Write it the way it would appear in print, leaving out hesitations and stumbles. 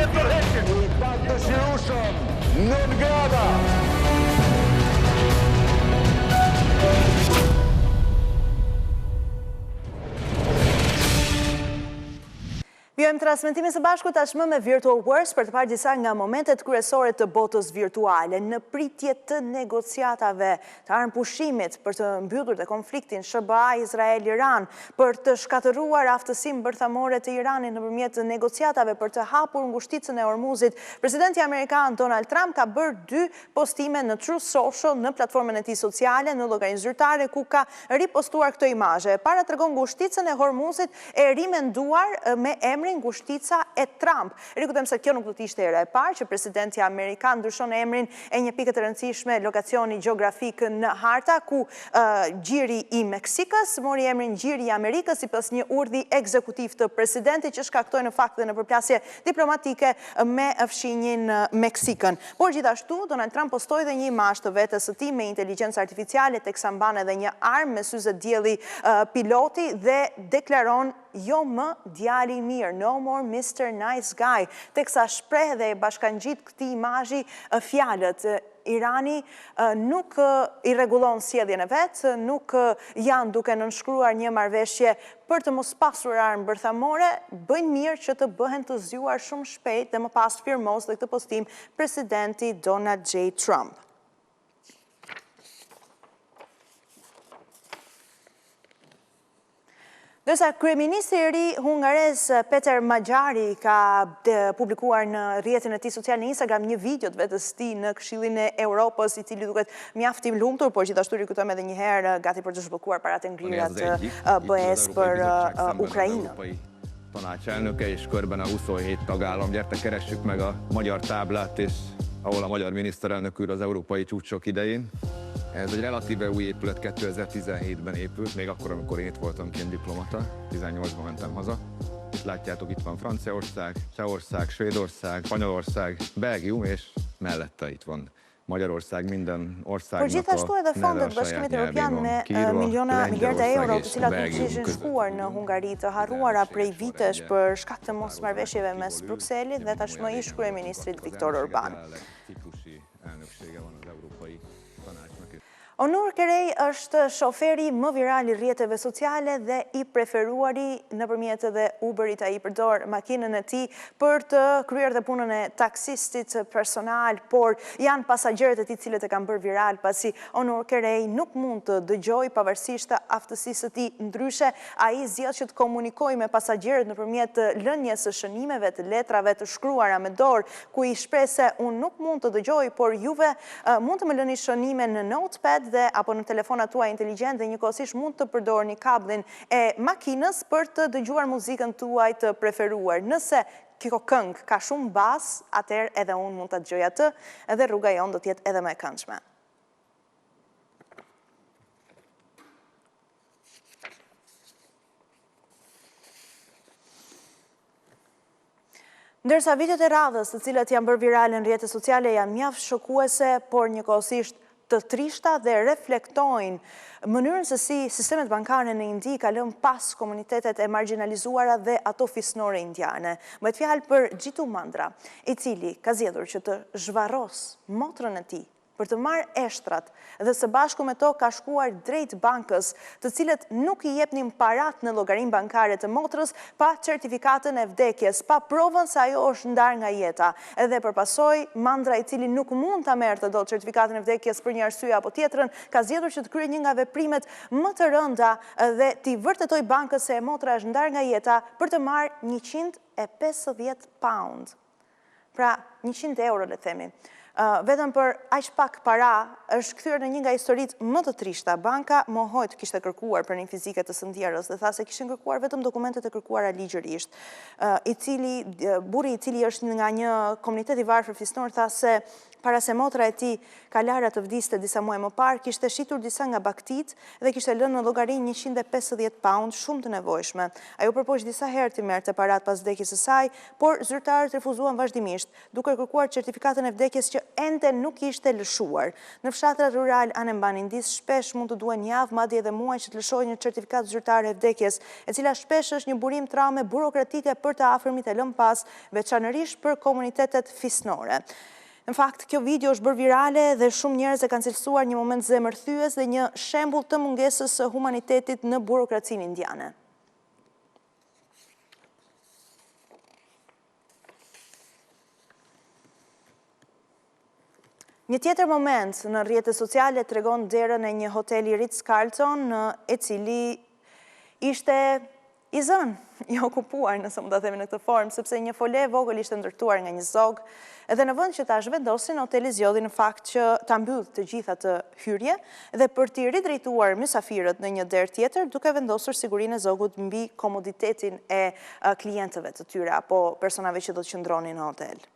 jetë tërheqje. I pak dëshirueshëm, 9 grada. Vjojmë transmitimin së bashku tashmë me Virtual Worlds për të parë disa nga momentet kryesore të botës virtuale në pritje të negociatave të armëpushimit për të mbyllur të konfliktin SBA-Izrael-Iran, për të shkatëruar aftësinë bërthamore të Iranit nëpërmjet negociatave për të hapur ngushticën e Hormuzit. Presidenti amerikan Donald Trump ka bërë 2 postime në Truth Social në platformën e tij sociale në llogarinë zyrtare ku ka ripostuar këto imazhe. Para tregon ngushticën e Hormuzit e rimenduar me emrin ngushtica e Trump. Rikujtojmë se kjo nuk do të ishte hera e parë që presidenti amerikan ndryshon emrin e një pikë të rëndësishme lokacioni gjeografik në harta ku gjiri i Meksikës mori emrin gjiri i Amerikës sipas një urdhri ekzekutiv të presidentit që shkaktoi në fakt dhe në përplasje diplomatike me fshinjin Meksikën. Por gjithashtu Donald Trump postoi dhe një imazh të vetes së tij me inteligjencë artificiale teksa mban edhe një armë me syze dielli piloti dhe deklaron jo më djali i mirë, no more Mr. Nice Guy, teksa shpreh dhe bashkangjit këtij imazhi fjalët. Irani nuk i rregullon sjelljen e vet, nuk janë duke nënshkruar një marrëveshje për të mos pasur armë bërthamore, bëjnë mirë që të bëhen të zgjuar shumë shpejt dhe më pas firmos dhe këtë postim presidenti Donald J. Trump. Dërsa kryeministri i ri hungarez Peter Magyari ka publikuar në rrjetin e tij social në Instagram një video të vetes tij në Këshillin e Europës, i cili duket mjaft i lumtur, por gjithashtu rikujtojmë edhe një herë gati për të zhbllokuar paratë ngrirja të BE-s për Ukrainën. Tanács elnöke és körben a 27 tagállam. Gyertek, keressük meg a magyar táblát, és ahol a magyar miniszterelnök úr az európai csúcsok idején. Ez egy relatíve új épület, 2017-ben épült, még akkor, amikor én itt voltam kint diplomata, 18-ban mentem haza. Itt látjátok, itt van Franciaország, Csehország, Svédország, Spanyolország, Belgium, és mellette itt van Magyarország, minden országnak a gjithashtu edhe neve fondet a saját Bashkimit Evropian nyelvén me van kiírva, miliarda euro Lengyelország të és cilat nuk Belgium kishin között. shkuar në Hungari të harruara prej vitesh për shkak të mosmarrëveshjeve mes Brukselit dhe tashmë ish kryeministrit Viktor Orban. Ciprusi elnöksége van az Európai Tanácsnak. Onur Kerej është shoferi më viral i rrjeteve sociale dhe i preferuari nëpërmjet edhe Uberit. Ai përdor makinën e tij për të kryer dhe punën e taksistit personal, por janë pasagjerët e tij cilët e kanë bërë viral pasi Onur Kerej nuk mund të dëgjojë pavarësisht aftësisë së tij ndryshe. Ai zgjedh që të komunikojë me pasagjerët nëpërmjet lënies së shënimeve të letrave të shkruara me dorë, ku i shpreh se unë nuk mund të dëgjoj, por juve mund të më lëni shënime në notepad dhe apo në telefonat tuaj inteligjent dhe njëkohësisht mund të përdorni kabllin e makinës për të dëgjuar muzikën tuaj të preferuar. Nëse kjo këngë ka shumë bas, atëherë edhe unë mund ta dëgjoj atë edhe rruga jonë do të jetë edhe më e këndshme. Ndërsa videot e radhës të cilat janë bërë virale në rrjetet sociale janë mjaft shokuese, por njëkohësisht të trishta dhe reflektojnë mënyrën se si sistemet bankare në Indi ka lënë pas komunitetet e marginalizuara dhe ato fisnore indiane. Bëhet fjalë për Gjitu Mandra, i cili ka zgjedhur që të zhvarros motrën e tij për të marrë eshtrat dhe së bashku me to ka shkuar drejt bankës, të cilët nuk i jepnin parat në llogarinë bankare të motrës pa certifikatën e vdekjes, pa provën se ajo është ndarë nga jeta. Edhe përpasoj, Mandra, i cili nuk mund ta merrte dot certifikatën e vdekjes për një arsye apo tjetrën, ka zgjedhur që të kryejë një nga veprimet më të rënda dhe t'i vërtetoj bankës se e motra është ndarë nga jeta për të marrë 150 pound. Pra 100 euro, le të themi. Vetëm për aq pak para është kthyer në një nga historitë më të trishta. Banka mohoi të kishte kërkuar pranim fizike të së dhe tha se kishin kërkuar vetëm dokumentet e kërkuara ligjërisht. Burri i cili është nga një komunitet i varfër fisnor tha se para se motra e tij Kalara të vdiste disa muaj më parë, kishte shitur disa nga baktit dhe kishte lënë në llogarinë 150 pound, shumë të nevojshme. Ajo përpoq disa herë të merrte parat pas vdekjes së saj, por zyrtarët refuzuan vazhdimisht, duke kërkuar certifikatën e vdekjes që që ende nuk ishte lëshuar. Në fshatrat rural Anembanindis shpesh mund të duhen javë, madje edhe muaj që të lëshojë një certifikat zyrtare e vdekjes, e cila shpesh është një burim traume burokratike për të afërmit e lëmë pas, veçanërisht për komunitetet fisnore. Në fakt, kjo video është bërë virale dhe shumë njerëz e kanë cilësuar një moment zemërthyes dhe një shembull të mungesës së humanitetit në burokracinë indiane. Një tjetër moment në rrjetet sociale tregon derën e një hoteli Ritz-Carlton, e cili ishte i zënë, i okupuar, nëse mund ta themi në këtë formë, sepse një fole vogël ishte ndërtuar nga një zog, edhe në vend që ta zhvendosin, hoteli zgjodhi në fakt që ta mbyll të gjitha të hyrje dhe për t'i ridrejtuar mysafirët në një derë tjetër, duke vendosur sigurinë e zogut mbi komoditetin e klientëve të tyre apo personave që do të qëndronin në hotel.